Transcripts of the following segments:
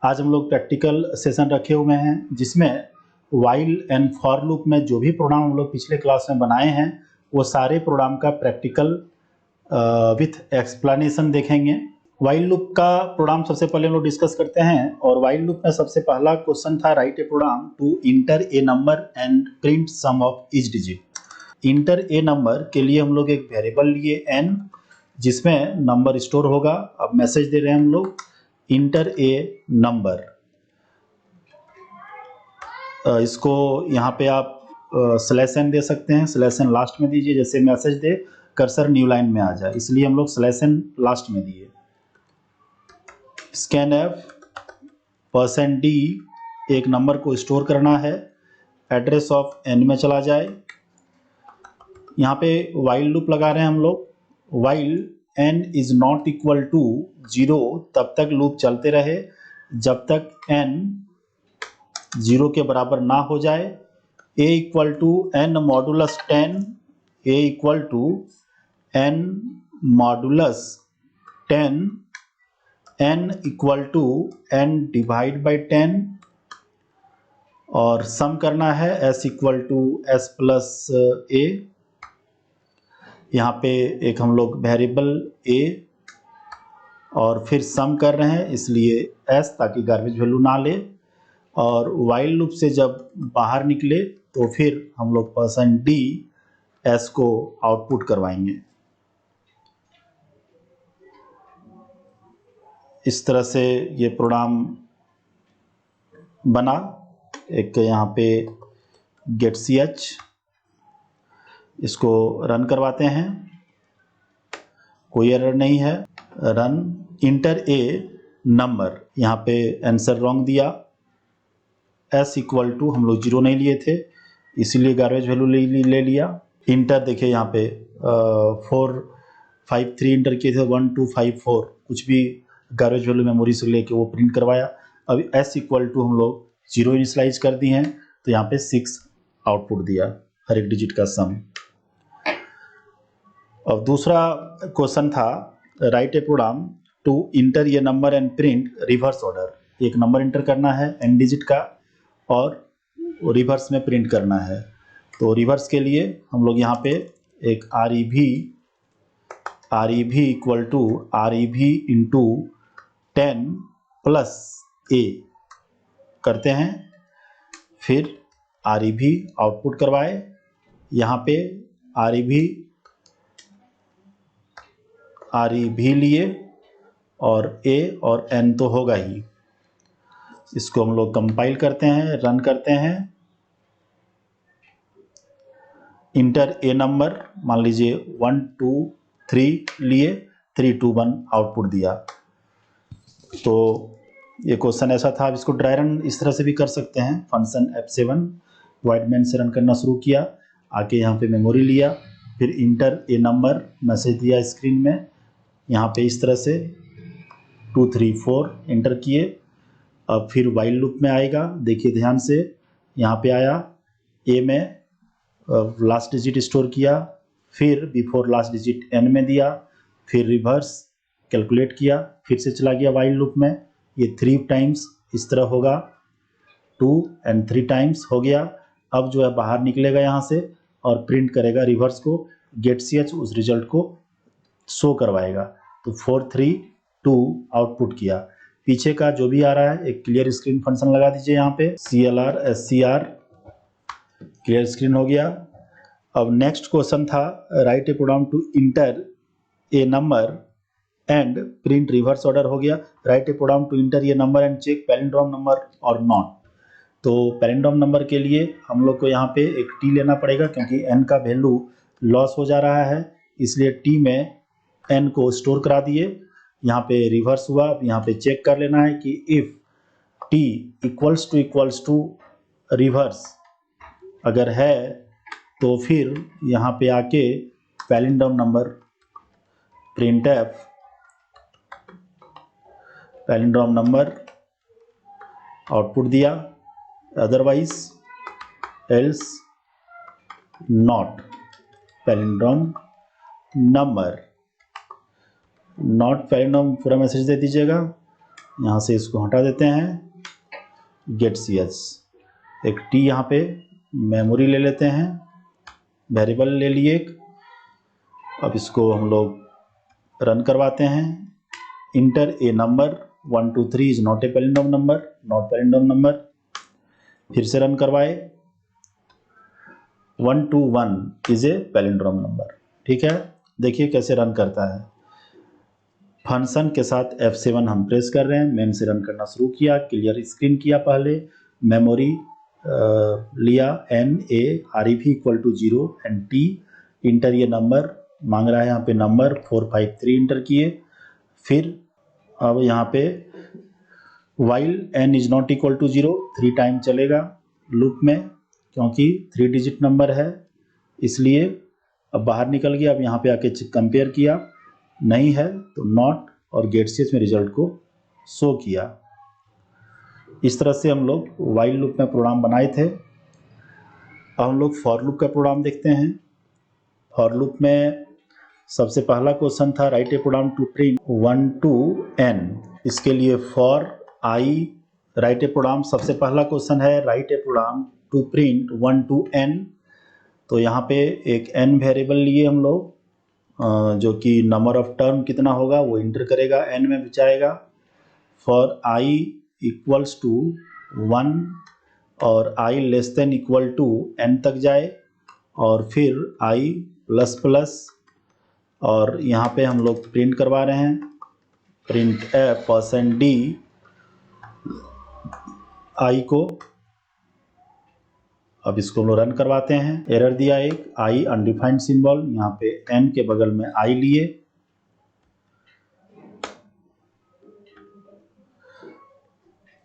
आज हम लोग प्रैक्टिकल सेशन रखे हुए हैं जिसमें वाइल एंड फॉर लूप में जो भी प्रोग्राम हम लोग पिछले क्लास में बनाए हैं वो सारे प्रोग्राम का प्रैक्टिकल विथ एक्सप्लेनेशन देखेंगे। वाइल लूप का प्रोग्राम सबसे पहले हम लोग डिस्कस करते हैं और वाइल लूप में सबसे पहला क्वेश्चन था write a program to enter a number and print sum of each digit. Enter a number के लिए हम लोग एक वेरिएबल लिए n जिसमें नंबर स्टोर होगा। अब मैसेज दे रहे हैं हम लोग इंटर ए नंबर। इसको यहाँ पे आप स्लैश n दे सकते हैं, स्लैश n लास्ट में दीजिए, जैसे मैसेज दे कर्सर न्यू लाइन में आ जाए, इसलिए हम लोग स्लैश n लास्ट में दिए। स्कैन एफ %d एक नंबर को स्टोर करना है, एड्रेस ऑफ n में चला जाए। यहाँ पे वाइल लूप लगा रहे हैं हम लोग। While n is not equal to 0 तब तक लूप चलते रहे जब तक n 0 के बराबर ना हो जाए। a equal to n modulus 10, a equal to n modulus 10, n equal to n divide by 10 और सम करना है s equal to s plus a। यहाँ पे एक हम लोग वेरिएबल a और फिर सम कर रहे हैं इसलिए s ताकि गार्बेज वैल्यू ना ले, और वाइल लूप से जब बाहर निकले तो फिर हम लोग %d s को आउटपुट करवाएंगे। इस तरह से ये प्रोग्राम बना। एक यहाँ पे गेट ch, इसको रन करवाते हैं, कोई एरर नहीं है। रन इंटर ए नंबर, यहाँ पे आंसर रॉन्ग दिया। s इक्वल टू हम लोग 0 नहीं लिए थे इसीलिए गार्बेज वैल्यू ले लिया। इंटर देखिए यहाँ पे 453 इंटर किए थे, 1254 कुछ भी गार्बेज वैल्यू मेमोरी से लेके वो प्रिंट करवाया। अब s इक्वल टू हम लोग 0 इनिशियलाइज कर दिए हैं तो यहाँ पे 6 आउटपुट दिया, हर एक डिजिट का सम। अब दूसरा क्वेश्चन था write a program to enter ये number and print reverse order. एक नंबर इंटर करना है n डिजिट का और रिवर्स में प्रिंट करना है। तो रिवर्स के लिए हम लोग यहाँ पे एक REV equal to REV into 10 plus a करते हैं, फिर REV आउटपुट करवाए। यहाँ पे REV लिए और a और n तो होगा ही। इसको हम लोग कंपाइल करते हैं, रन करते हैं। इंटर ए नंबर मान लीजिए 1 2 3 लिए, 3 2 1 आउटपुट दिया। तो ये क्वेश्चन ऐसा था। अब इसको ड्राई रन इस तरह से भी कर सकते हैं। फंक्शन F7 वाइड मेन से रन करना शुरू किया, आके यहाँ पे मेमोरी लिया, फिर इंटर ए नंबर मैसेज दिया स्क्रीन में, यहाँ पे इस तरह से 2 3 4 इंटर किए। अब फिर वाइल लूप में आएगा, देखिए ध्यान से, यहाँ पे आया a में लास्ट डिजिट स्टोर किया, फिर बिफोर लास्ट डिजिट n में दिया, फिर रिवर्स कैलकुलेट किया, फिर से चला गया वाइल लूप में। ये 3 टाइम्स इस तरह होगा, 2 and 3 टाइम्स हो गया। अब जो है बाहर निकलेगा यहाँ से और प्रिंट करेगा रिवर्स को, गेट ch उस रिजल्ट को शो करवाएगा। तो 4 3 2 आउटपुट किया। पीछे का जो भी आ रहा है एक क्लियर स्क्रीन फंक्शन लगा दीजिए, यहाँ पे CLR SCR क्लियर स्क्रीन हो गया। अब नेक्स्ट क्वेश्चन था write a program to enter a number and print reverse order हो गया। Write a program to enter ये number and check palindrome number or not. तो पैलिंड्रोम नंबर के लिए हम लोग को यहाँ पे एक t लेना पड़ेगा क्योंकि n का वैल्यू लॉस हो जा रहा है, इसलिए t में n को स्टोर करा दिए। यहाँ पे रिवर्स हुआ। अब यहाँ पे चेक कर लेना है कि if t equals to reverse अगर है तो फिर यहाँ पे आके palindrome number printf palindrome number output दिया, otherwise else not palindrome number, not palindrome पूरा मैसेज दे दीजिएगा। यहाँ से इसको हटा देते हैं, गेट सी एच, एक टी यहाँ पे मेमोरी ले लेते हैं, वेरिएबल ले लिए एक। अब इसको हम लोग रन करवाते हैं। Inter a number 1 2 3 is not a palindrome number, not palindrome number. फिर से रन करवाए, 1 2 1 इज ए पैलिंड्रोम नंबर। ठीक है, देखिए कैसे रन करता है। फंक्शन के साथ F7 हम प्रेस कर रहे हैं, मेन से रन करना शुरू किया, क्लियर स्क्रीन किया, पहले मेमोरी लिया NAREV equal to 0 and T enter ये नंबर मांग रहा है, यहाँ पे नंबर 453 इंटर किए। फिर अब यहाँ पे while n is not equal to 0 3 time चलेगा लूप में, क्योंकि 3 डिजिट नंबर है इसलिए। अब बाहर निकल गया, अब यहाँ पे आके कंपेयर किया, नहीं है तो नॉट और गेट सी एच में रिजल्ट को शो किया। इस तरह से हम लोग वाइल लूप में प्रोग्राम बनाए थे। अब हम लोग फॉर लूप का प्रोग्राम देखते हैं। फॉर लूप में सबसे पहला क्वेश्चन था write a program to print 1 to n। इसके लिए for I write a program, सबसे पहला क्वेश्चन है write a program to print 1 to n। तो यहाँ पे एक n वेरिएबल लिए हम लोग, जो कि नंबर ऑफ टर्म कितना होगा वो इंटर करेगा, n में बचाएगा। फॉर i इक्वल्स टू 1 और i less than equal to n तक जाए, और फिर i प्लस प्लस, और यहाँ पे हम लोग प्रिंट करवा रहे हैं, प्रिंट %d i को। अब इसको हम लोग रन करवाते हैं। एरर दिया एक, i अनडिफाइंड सिंबल, यहाँ पे n के बगल में i लिए।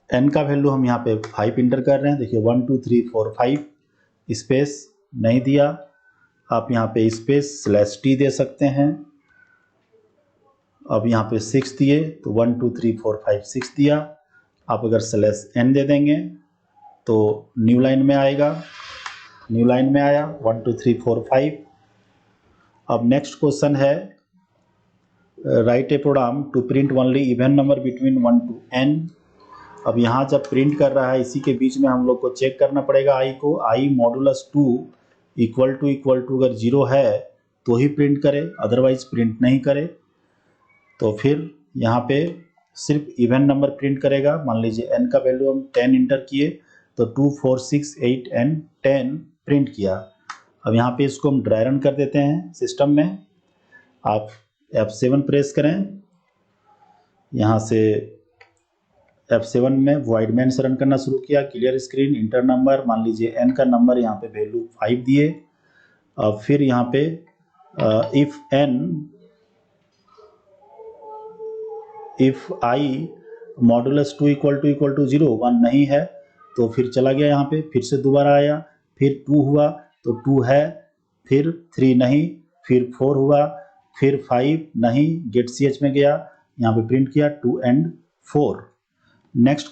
n का वैल्यू हम यहाँ पे 5 इंटर कर रहे हैं। देखिए 1 2 3 4 5, स्पेस नहीं दिया, आप यहाँ पे स्पेस /t दे सकते हैं। अब यहाँ पे 6 दिए तो 1 2 3 4 5 6 दिया। आप अगर /n दे देंगे तो न्यू लाइन में आएगा, न्यू लाइन में आया 1 2 3 4 5। अब नेक्स्ट क्वेश्चन है write a program to print only even number between 1 to n। अब यहाँ जब प्रिंट कर रहा है, इसी के बीच में हम लोग को चेक करना पड़ेगा i को, i मॉडुलस 2 इक्वल टू अगर 0 है तो ही प्रिंट करे, अदरवाइज प्रिंट नहीं करे। तो फिर यहाँ पे सिर्फ इवन नंबर प्रिंट करेगा। मान लीजिए n का वैल्यू हम 10 इंटर किए तो 2 4 6 8 and 10 प्रिंट किया। अब यहाँ पे इसको हम ड्राई रन कर देते हैं सिस्टम में। आप F7 प्रेस करें, यहाँ से F7 में वॉइड मैन से रन करना शुरू किया, क्लियर स्क्रीन, इंटर नंबर, मान लीजिए n का नंबर यहाँ पे वैल्यू 5 दिए। अब फिर यहाँ पे if i modulus 2 equal to 0 1 नहीं है तो फिर चला गया यहाँ पे, फिर से दोबारा आया, फिर 2 हुआ तो 2 है, फिर 3 नहीं, फिर 4 हुआ, फिर 5 नहीं, गेट सी एच में गया, यहाँ पे प्रिंट किया 2 and 4। नेक्स्ट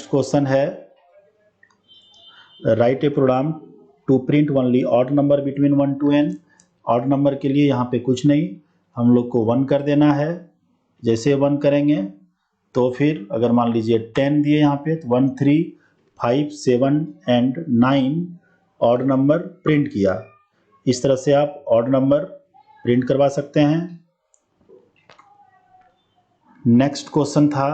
क्वेश्चन है write a program to print only odd number between 1 to n। Odd number के लिए यहाँ पे कुछ नहीं, हम लोग को 1 कर देना है। जैसे 1 करेंगे तो फिर अगर मान लीजिए 10 दिए यहाँ पे तो 1 3 5 7 and 9 ऑड नंबर प्रिंट किया। इस तरह से आप ऑड नंबर प्रिंट करवा सकते हैं। नेक्स्ट क्वेश्चन था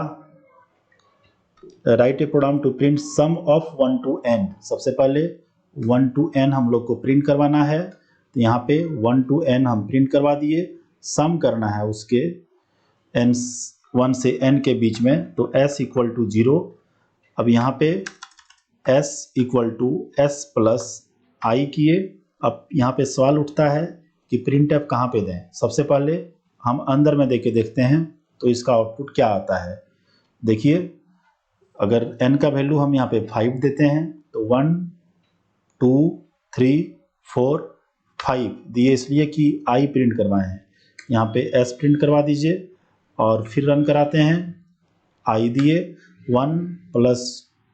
write a program to print sum of 1 to n। सबसे पहले 1 to n हम लोग को प्रिंट करवाना है, तो यहाँ पे 1 to n हम प्रिंट करवा दिए। सम करना है उसके n 1 से n के बीच में, तो s इक्वल टू 0। अब यहाँ पे s equal to s plus i किए। अब यहाँ पे सवाल उठता है कि प्रिंट एफ कहाँ पे दें। सबसे पहले हम अंदर में देके देखते हैं तो इसका आउटपुट क्या आता है। देखिए अगर n का वैल्यू हम यहाँ पे 5 देते हैं तो 1 2 3 4 5 दिए, इसलिए कि i प्रिंट करवाए हैं। यहाँ पे s प्रिंट करवा दीजिए और फिर रन कराते हैं। i दिए 1 +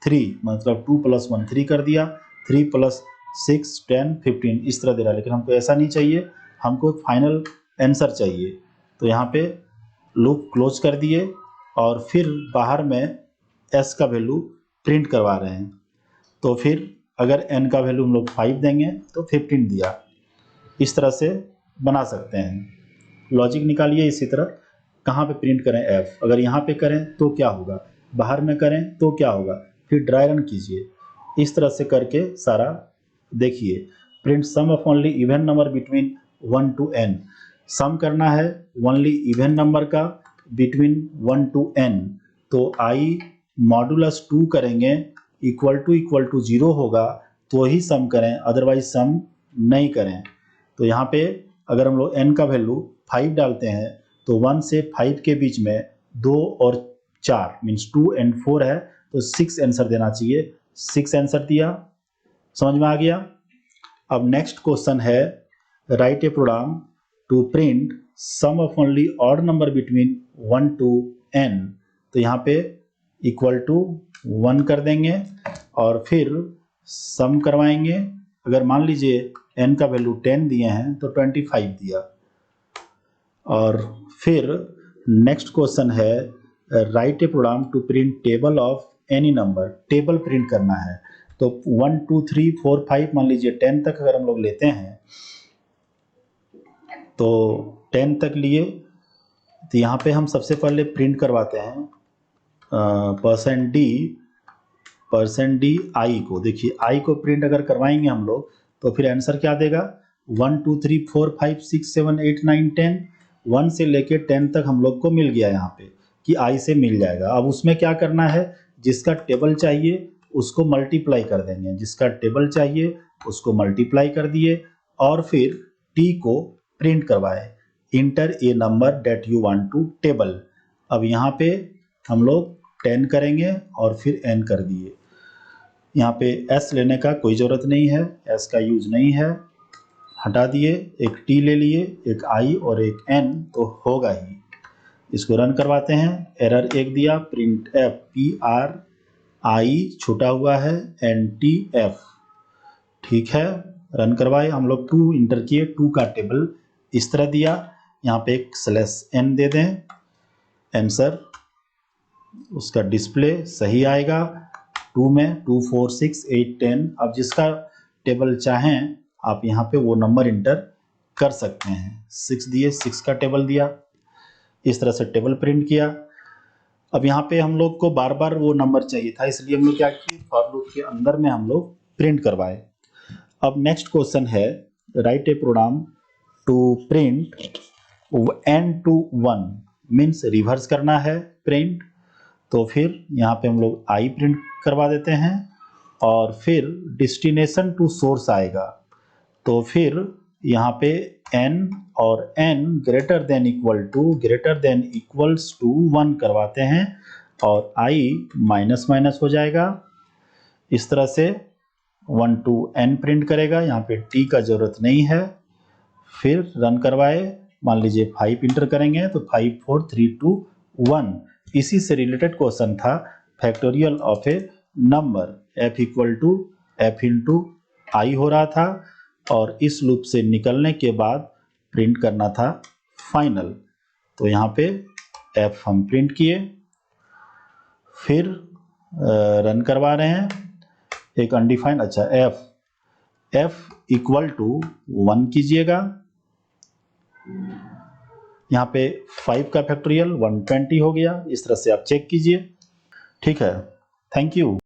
3 मतलब 2 + 1 3 कर दिया, 3 + 6 10 15 इस तरह दे रहा है, लेकिन हमको ऐसा नहीं चाहिए, हमको फाइनल आंसर चाहिए। तो यहाँ पे लूप क्लोज कर दिए और फिर बाहर में s का वैल्यू प्रिंट करवा रहे हैं। तो फिर अगर n का वैल्यू हम लोग 5 देंगे तो 15 दिया। इस तरह से बना सकते हैं। लॉजिक निकालिए इसी तरह। कहाँ पे प्रिंट करें f, अगर यहाँ पे करें तो क्या होगा, बाहर में करें तो क्या होगा, फिर ड्राई रन कीजिए। इस तरह से करके सारा देखिए। Print sum of only even number between 1 to n। Sum करना है ओनली इवन नंबर का बिटवीन 1 to n। तो i मॉडुलस 2 करेंगे इक्वल टू 0 होगा तो ही सम करें, अदरवाइज सम नहीं करें। तो यहाँ पे अगर हम लोग n का वैल्यू 5 डालते हैं तो 1 से 5 के बीच में 2 और 4 मीन्स 2 and 4 है तो 6 आंसर देना चाहिए। 6 आंसर दिया। समझ में आ गया। अब नेक्स्ट क्वेश्चन है write a program to print sum of only odd number between 1 to n। तो यहाँ पे इक्वल टू 1 कर देंगे और फिर सम करवाएंगे। अगर मान लीजिए n का वैल्यू 10 दिए हैं तो 25 दिया। और फिर नेक्स्ट क्वेश्चन है write a program to print table of any number. Table print करना है तो 1 2 3 4 5 मान लीजिए 10 तक अगर हम लोग लेते हैं तो 10 तक लिए तो यहाँ पे हम सबसे पहले प्रिंट करवाते हैं %d i को। देखिए i को प्रिंट अगर करवाएंगे हम लोग तो फिर आंसर क्या देगा, 1 2 3 4 5 6 7 8 9 10। 1 से लेके 10 तक हम लोग को मिल गया यहाँ पे कि i से मिल जाएगा। अब उसमें क्या करना है, जिसका टेबल चाहिए उसको मल्टीप्लाई कर देंगे, जिसका टेबल चाहिए उसको मल्टीप्लाई कर दिए और फिर t को प्रिंट करवाए। Enter a number that you want to table. अब यहाँ पे हम लोग 10 करेंगे और फिर n कर दिए। यहाँ पे s लेने का कोई ज़रूरत नहीं है, s का यूज नहीं है, हटा दिए। एक t ले लिए, एक i और एक n तो होगा ही। इसको रन करवाते हैं। एरर एक दिया, प्रिंट f PRI छूटा हुआ है NTF। ठीक है, रन करवाए। हम लोग 2 इंटर किए, 2 का टेबल इस तरह दिया। यहाँ पे एक /n दे दें, आंसर उसका डिस्प्ले सही आएगा। 2 में 2 4 6 8 10। अब जिसका टेबल चाहें आप यहाँ पे वो नंबर इंटर कर सकते हैं। 6 दिए, 6 का टेबल दिया। इस तरह से टेबल प्रिंट किया। अब यहाँ पे हम लोग को बार बार वो नंबर चाहिए था, इसलिए हम लोग क्या किए, फॉर लूप के अंदर में हम लोग प्रिंट करवाए। अब नेक्स्ट क्वेश्चन है write a program to print n to 1 means reverse करना है प्रिंट। तो फिर यहाँ पे हम लोग i प्रिंट करवा देते हैं और फिर डेस्टिनेशन टू सोर्स आएगा। तो फिर यहाँ पे n और n greater than equals to 1 करवाते हैं और i माइनस माइनस हो जाएगा। इस तरह से 1 to n प्रिंट करेगा। यहाँ पे t का जरूरत नहीं है। फिर रन करवाए, मान लीजिए 5 इंटर करेंगे तो 5 4 3 2 1। इसी से रिलेटेड क्वेश्चन था factorial of a number. f equal to f into I हो रहा था और इस लूप से निकलने के बाद प्रिंट करना था फाइनल। तो यहाँ पे f हम प्रिंट किए, फिर रन करवा रहे हैं। एक अनडिफाइंड, अच्छा f इक्वल टू 1 कीजिएगा। यहाँ पे 5 का फैक्टोरियल 120 हो गया। इस तरह से आप चेक कीजिए। ठीक है, थैंक यू।